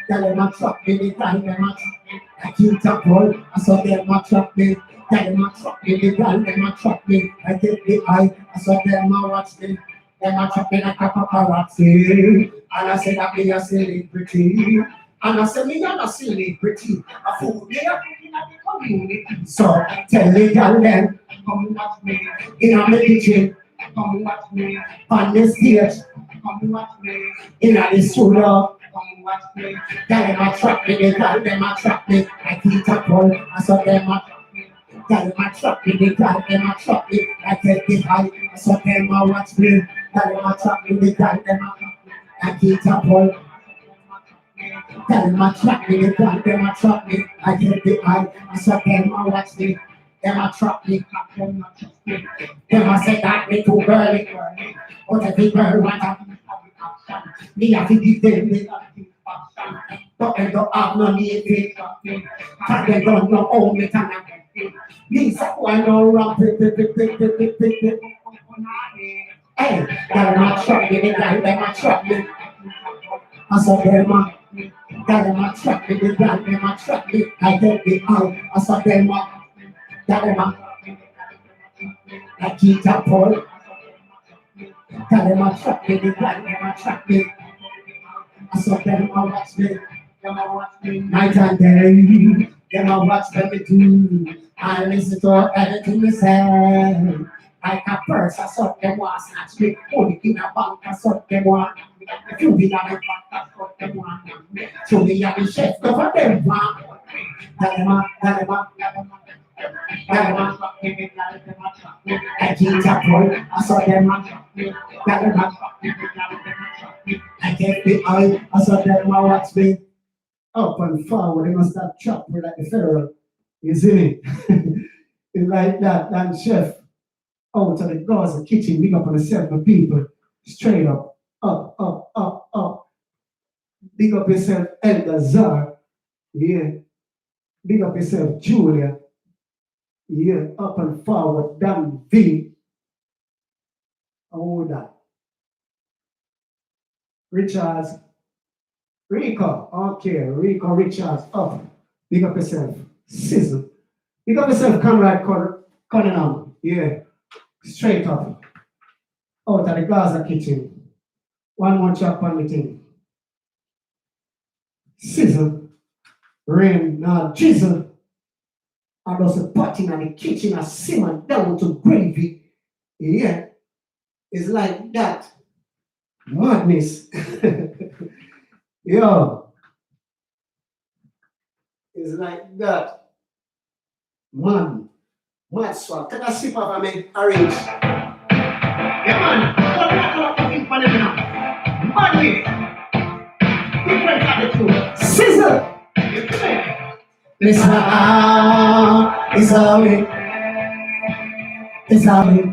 tell them a trap me. Tell them a trap me. I keep up roll. I saw them a trap me. Tell them a trap me. Tell them a trap me. I take the eye. I saw them a watch me. Them a trap me like a paparazzi. And I said that me a celebrity. And I said me a celebrity. A fool there in the community. So tell the girl them, come watch me. In a kitchen, come watch me. On the stage, come watch me. In the studio, come watch me. Tell them a trap me. Tell them a trap me. I keep up roll. I saw them a trap me. Tell them a trap me. Tell them a trap me. I take the high. I saw them a watch me. Tell them a trap me. Tell them a trap me. I keep up roll. Tell them a trap me, tell them a trap me. I get the eye, I saw them a watch me. Them a trap me, them a trust me. Them a say that me too girly. But every girl want a Me have to defend me. But I don't have no need for it. But they don't know how me can. Me say I know wrong. Hey, they're not shot me, they're not shot me. I saw them, they're not shot me, they're not shot me. I get it out. I saw them, they're not. I keep up for. They're not shot me, they're not shot me. I saw them, watch me. Night and day, them I watch them do. I listen to everything they say. Like a purse, I saw them want snatch me. Only in a bank, I saw them want. You be a bank, I saw them want. So me a the chef over them want. I keep up for. I saw them want. I can't be out. I saw them watch me. Up and forward, they must start chopping like the federal. You see me? It's like that, and chef out of the Gaza kitchen, big up on the seven people, straight up, up. Big up yourself, Elder Zar, yeah. Big up yourself, Julia, yeah. Up and forward, Dan V. All that. Richards, Rico, okay, Rico Richards, up. Big up yourself, Sizzle. Big up yourself, Conrad Cunningham, yeah. Straight up. Out of the Gaza kitchen. One more chop on the thing. Sizzle. Rain, now drizzle. And there's a potting in the kitchen and simmer down to gravy. Yeah. It's like that. Madness. Yo. It's like that. Man. Mad swag. Take a sip of a man orange. Yeah, man. What not fucking funny now? Madness. Different attitude. Sizzle. It's how it's how it. It's how it.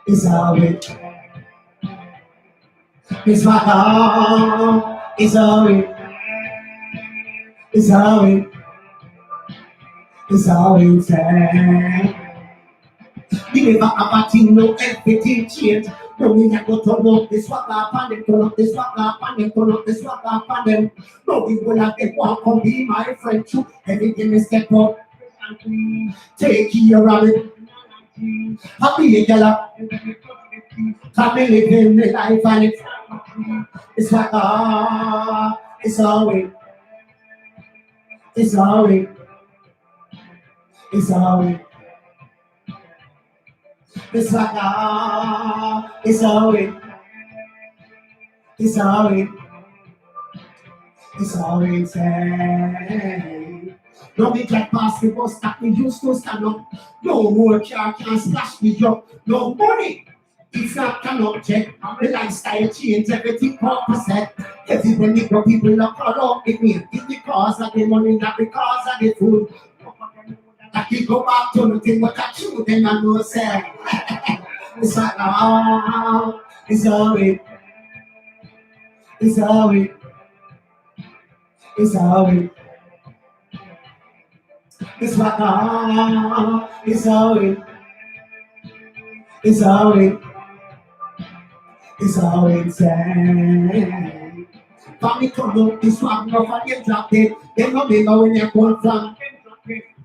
It's how it. It's how it's how it. It's how it. It's how it's you never have a thing, no everything change. No, we have to turn up this swagger upon them, turn up this swagger upon them, turn up this swagger upon them. No, we will have them walk come be my friend too. Everything is step up. Take care of it. Happy gala. Happy living the life and it's swagger. It's always. It's always. It's always. It's like it's always, it's always, it's always. No big like basketball stack, we used to stand up. No more car can splash me up. No money, it's not an object. The lifestyle change, everything opposite. Everybody got people up around the me. It's because of the money, not because of the food. I can go back to nothing but I chew, then I know say. It's like it's always, it's always, it's always, it's like it's always, it's always, it's always. For me to know this one, no for them drop it. They know when they come from.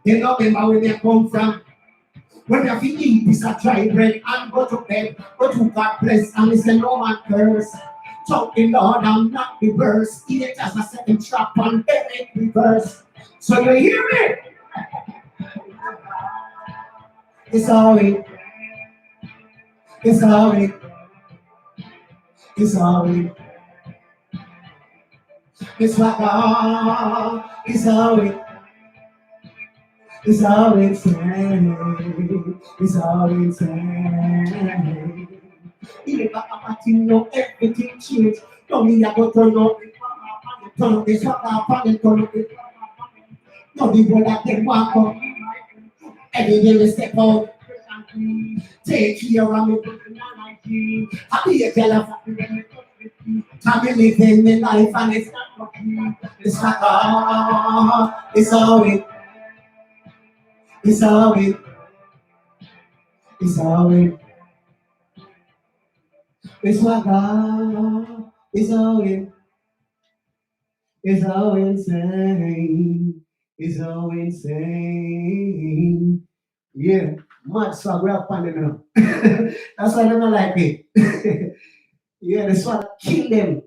They know where they come from. When you have to eat this a dry bread and go to bed, go to God bless and listen no man curse. Talk the Lord and not the verse. Eat it as a second trap and then it reverse. So you hear me? It's always. It's always. It's always. It's like it's always. It's always it's always even if I know everything change, don't mean I go turn up this what I turn up it. No people that they walk up, every day we step out, take care of me. I be a girl of I'm living my life and it's not all, it's all it, it's all it, it's all it, it's not all, it's all it, it's all insane, it's all insane. Yeah, mad swag we have fun now. That's why I don't like it. Yeah, the swag kill them.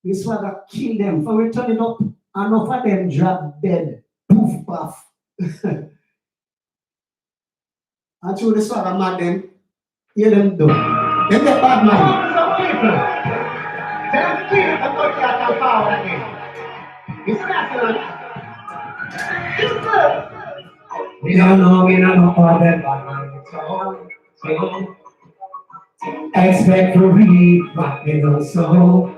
The swag kill them. For we turn it up, enough of them drop dead. Poof puff. And through the swag mad them, hear them do. Them get bad man. Tell them to clean up and touch that and power again. It's national. We don't know all that bad man. So, expect to read what they know so.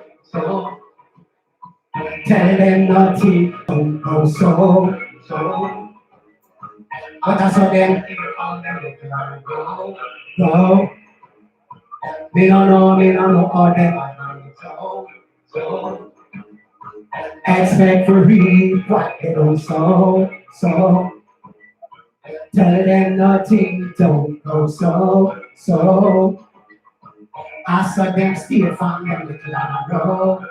Tell them nothing, don't go so. But that's what them go. Me don't know all that. Expect to read what they don't so. Tell them nothing, don't go so. I saw them steal from them little and go.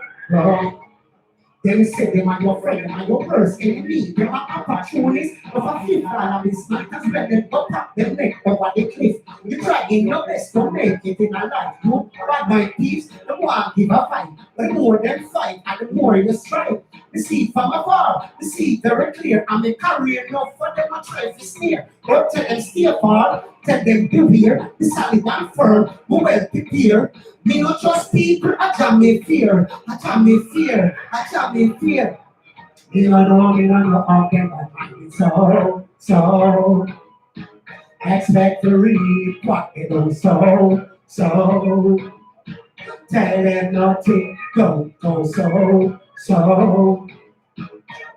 Them say them are your friend, them are your worst enemy. Them are opportunists of a fifth and it's not as well them up them neck over the cliff. You try in your best to make it in a life. You bad my thieves, the more give a fight. The more them fight and the more you strive. The seed from afar, the seed very clear. And the career enough for them to try to steer. But tell them stay far, tell them beware. The solid and firm, who well prepared. Me not trust people, I jam me fear. I jam me fear. Me don't know how them bad mind. So, expect to read what they don't so. Tell them nothing, don't go so.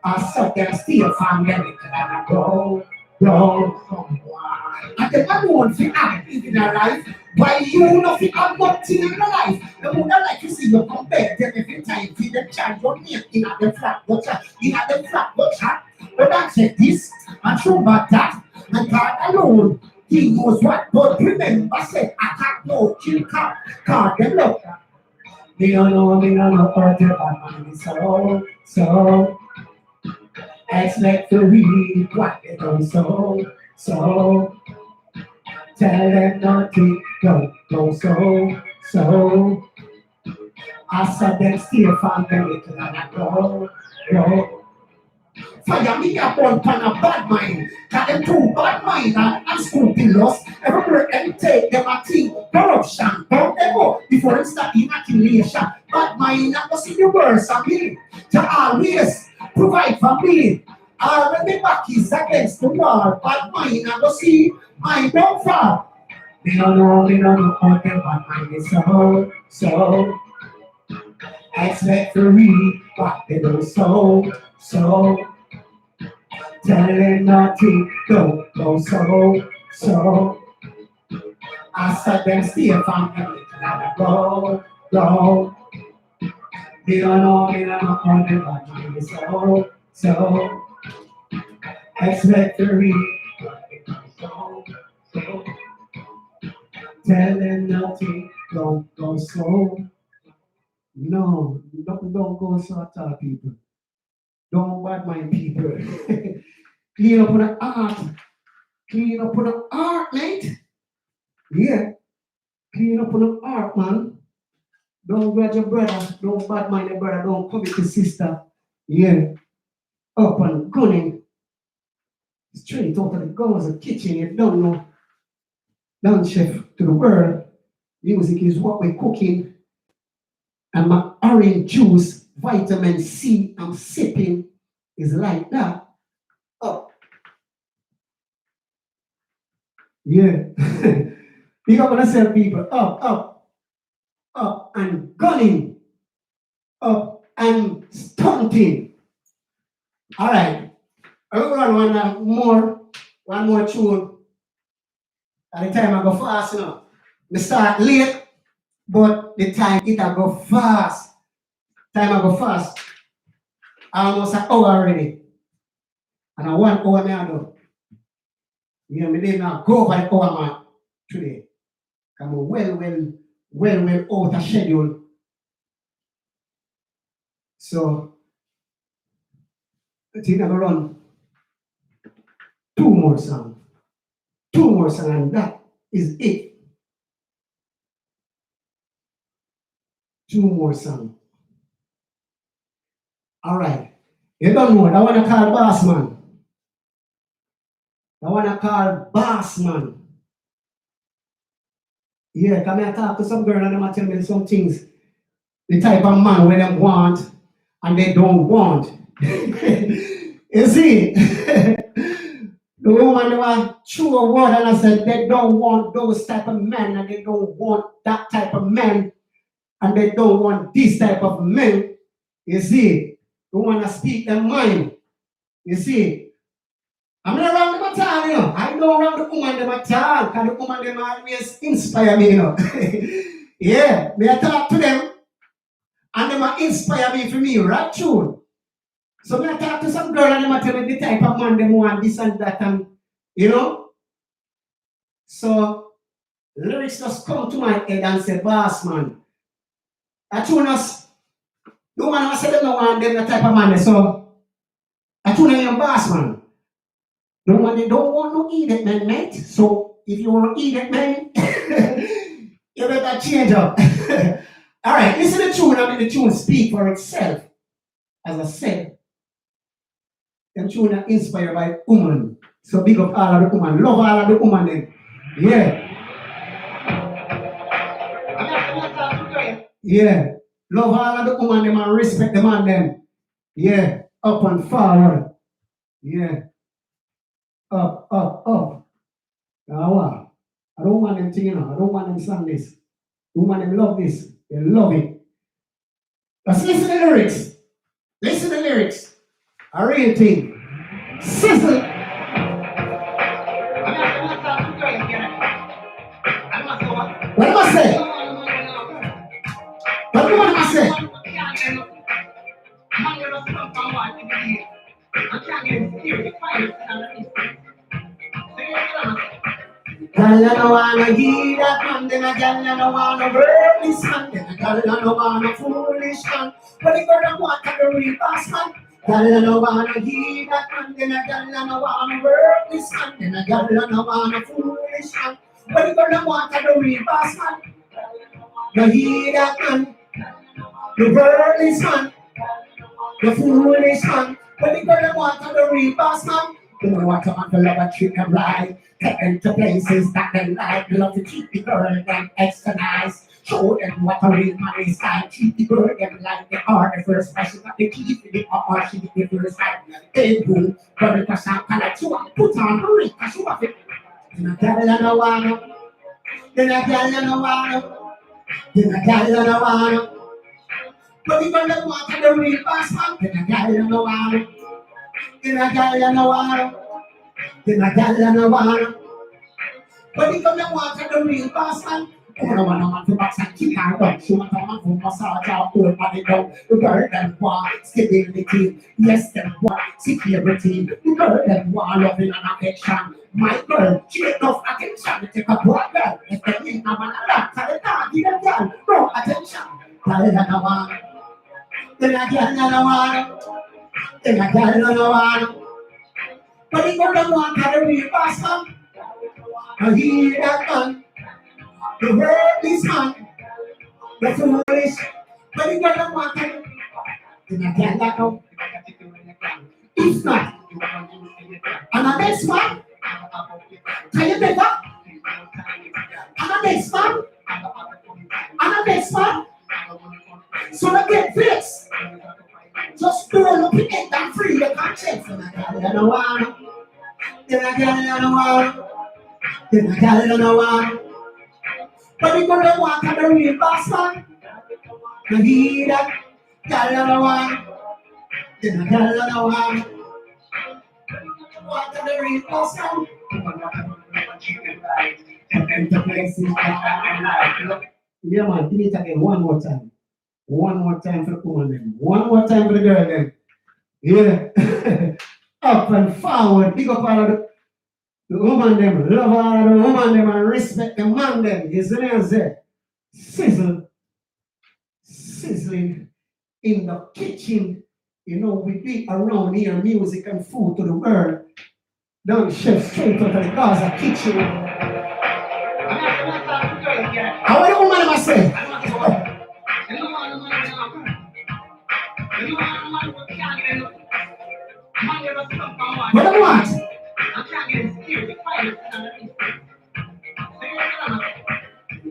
I saw them steal from them and go. And the man won't fi have in their life, why you not fi have nothing in your life? The would like to see you compare them every time fi them charge your name in a them flat butcher, But I said this, and true about that, and God alone, He knows what. But remember, said I can't know kill car them love. Me don't know all the bad man so. Expect to read what they don't so. Tell them nothing, don't go so. I saw them steal from them little and I go. Fire me up on a bad mind. Got them too bad mind and scrupulous. Everywhere them take them a thing. Corruption, don't them go before them start immaculation. Bad mind, I go see the worst of me. To always provide for me. When the back is against the wall, bad mind, I go see my downfall. Me don't know how them bad mind is so. Expect to read what they don't so. Tell them nothing, don't go so. I saw them steal from them little and go. Me don't know how them bad mind is so. Expect to read what they don't so. Tell them nothing, don't go so. No, don't go so at all, people. Don't bad mind people. Clean up on the art, mate. Yeah, clean up on the art, man. Don't grudge your brother, don't bad mind your brother, don't covet your sister. Yeah, up and gunning. Straight out of the Gaza kitchen, you don't know. Down chef to the world. Music is what we're cooking. And my orange juice, vitamin C, I'm sipping, is like that. Up. Yeah. Big up on yourself, people. Up and gunning. Up and stunting. All right. I'm going to run one more tune. At the time I go fast, We start late, but the time it a go fast. Time a go fast. Almost an hour already. And a 1 hour me I do. You know, me did not go over the hour mark today. I'm well out of schedule. So I think I'm gonna run 2 more songs. 2 more songs, and that is it. 2 more songs. All right. You don't know. I want to call Boss Man. I want to call Boss Man. Yeah, come here talk to some girl and them tell me some things. The type of man when them want and they don't want. You see? The woman they want true a word and I said they don't want those type of men and they don't want that type of men and they don't want this type of men. You see? They want to speak their mind. You see? I'm not around them at all, you know. I don't around the woman them at all, because the woman them always inspire me, you know. Yeah, me I talk to them, and them inspire me for me, right true. So me I talk to some girl and them tell me the type of man them want this and that, and you know. So lyrics just come to my head and say, Boss man, I tune us. The woman I say them no want them the type of man, so I tune them boss man. The woman they don't want no idiot man, mate. So if you want to eat it, man, you better change up. All right, listen to the tune. I mean, the tune speak for itself. As I said, the tune are inspired by woman. So big up all of the woman. Love all of the woman then. Yeah. Yeah. Love all of the woman them and respect the man them. Yeah. Up and forward. Yeah. Up. Wow. I don't want them thing, you know. I don't want them sing this. Woman them love this. They love it. Let's listen to the lyrics. Listen to the lyrics. A real thing. Sizzle. What am I say? What do I say? Girl, you don't wanna hear that man, then a girl, you don't wanna break this man, then a girl, you don't wanna foolish man, but the girl, you want to the real boss man. Girl, you don't wanna hear that man, then a girl, you don't wanna break this man, then a girl, you don't wanna foolish man, but the girl, you want to the real boss man. You hear that man, the worldless man, the foolish man, but the girl, you want to the real boss man. You know what I'm to love and treat them right. Take them to places that they like. Love to keep the girl them extra nice. Show them what a real man is like. Treat the girl them like they are the first person that they keep in the or she the first time. They boom, but because I'm like you want put on the ring, because you have it. Then a girl you know wanna. Then a girl you know wanna. Then a girl you know wanna. But the girl that want the real boss man. Then a girl you know wanna. Then a girl you know wanna. Then a girl you know wanna. But the girl that want the real boss man. I don't want a man to box and kick her down. She want a man to massage her whole body down. The girl that want stability. Yes, them want security. The girl that want loving and affection. My girl, she get enough attention to take a poor girl. If they ain't a man a lot, tell the dog, give them girl no attention. Girl that no want. Then a girl that no want. Then a girl that no want. But the girl that want the real boss man. I hear that man. The worldless man. The foolish. But the girl that want to. Then a girl that no. If not. And the next man. Can you make up? And the next man. And the next man. So they get fixed. Just burn up your head and free your conscience. And a girl that no want. Then a girl that no want. Then a girl that no want. But the girl that want the real boss man. You hear that? Girl that no want. Then a girl that no want. Want the real boss man. enter places that are like. Yeah, man, do it again one more time. One more time for the woman them. One more time for the girl them. Yeah. Up and forward. Big up all of the woman them. Love all of the woman them and respect the man them. You see what I'm saying? Sizzle. Sizzling in the kitchen. You know, we be around here, music and food to the world. Don't chef straight out of the Gaza kitchen. How are the woman them I say? What do you want?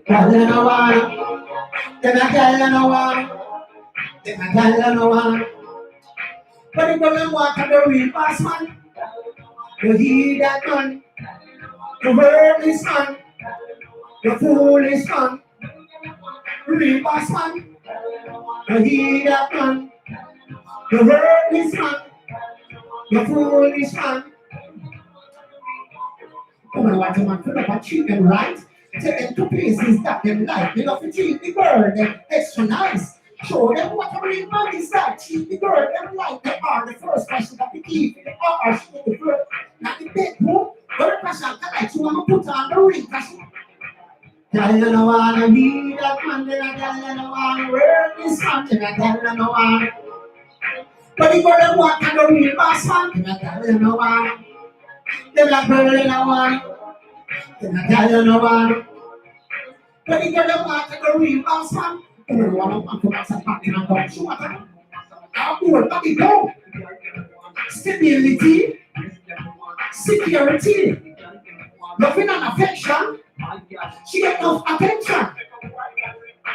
Girl, you know what? Then a girl, you know what? Then a girl, you know what? But if you don't walk on the real boss man, you hear that man, the worldly man, the foolish man, real boss man, you hear that man, the worldly man, the foolish man. Come on, watch a man put up a treat them right. Take them to places that them like. They love to treat the girl, them extra nice. Show them what a real man is that. Treat the girl, them like they are the first person that they keep in the art. She the first, not the bedroom. But the person that like you want to put on the ring. Girl, you don't wanna be that man, then a girl, you don't wanna work this man, then a girl, you don't wanna. But the girl, them walk on the real boss man, then a girl, you don't wanna. Them like girl, you don't wanna. Then a girl, you don't wanna. But the girl, them walk on the real boss man, then a girl, you don't wanna. Back in a box, what a cool, baby, go. Stability, security, loving and affection. She get enough attention.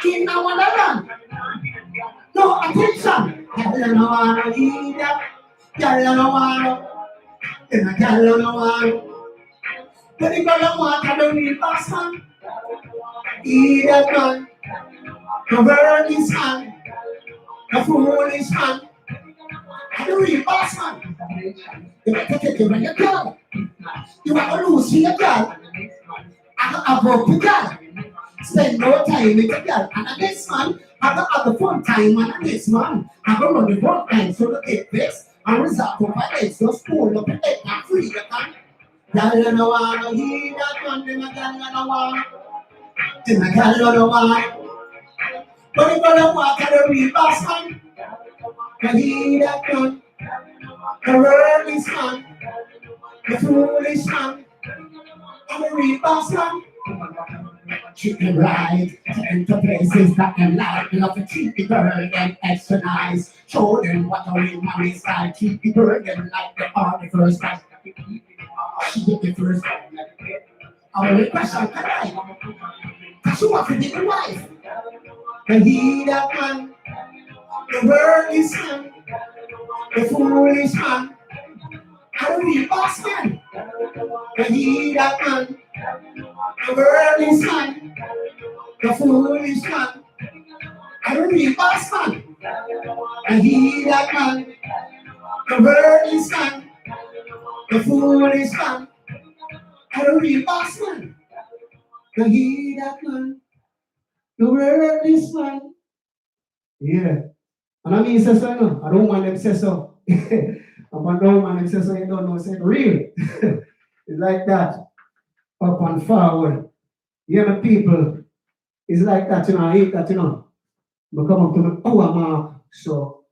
She now wanna run. No attention. Girl, you don't wanna eat that. Girl, you don't wanna. Then a girl, you don't wanna. But the girl don't want to the real boss man. Eat that man. The worldly man. The foolish man. The real boss man. You better take it when you girl. You want to lose your girl. I broke the girl. Spend no time with the girl. And the next man, I go have the fun time. And the next man, I go run the work time. So the get fixed and result of my legs. Just pull up the head and free the time. Girl, you don't wanna hear that man. Then a girl, you don't wanna. Then a girl, you don't wanna. But if you don't want to the real boss man, you hear that man. The worldly man. The foolish man. I'm a real boss man. Treat them right, take them to places that them like. Love to treat the girl them extra nice. Show them what a real man is like. Treat the girl them like they are the first time. She get the first time. Our request can I? Cause she wants to be the wife. And he that man, the worldly man, the foolish man, and the real boss man. And he that man, the worldly man, the foolish man, and the real boss man. And he that man, the worldly man, the foolish man, and the real boss man. And he that man, the worldly man. Yeah. And I mean, say so, no. I don't want them to say so. I don't want them to say so, you don't know, say real. It's like that. Up and forward. You know, people, it's like that, you know, I hate that, you know. We come up to the hour mark, so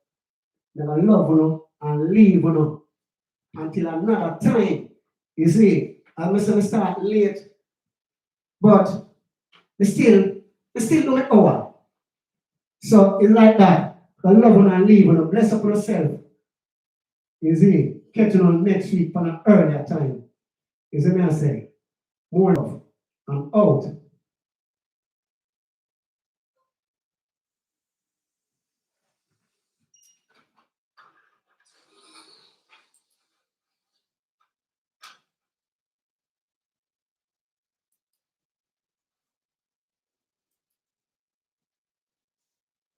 then I love you and leave you until another time. You see, I'm going to start late, but we still do it hour. So it's like that. I love you and leave you. Bless up yourself. You see, catching on next week for an earlier time. You see me I say? More love. I'm out.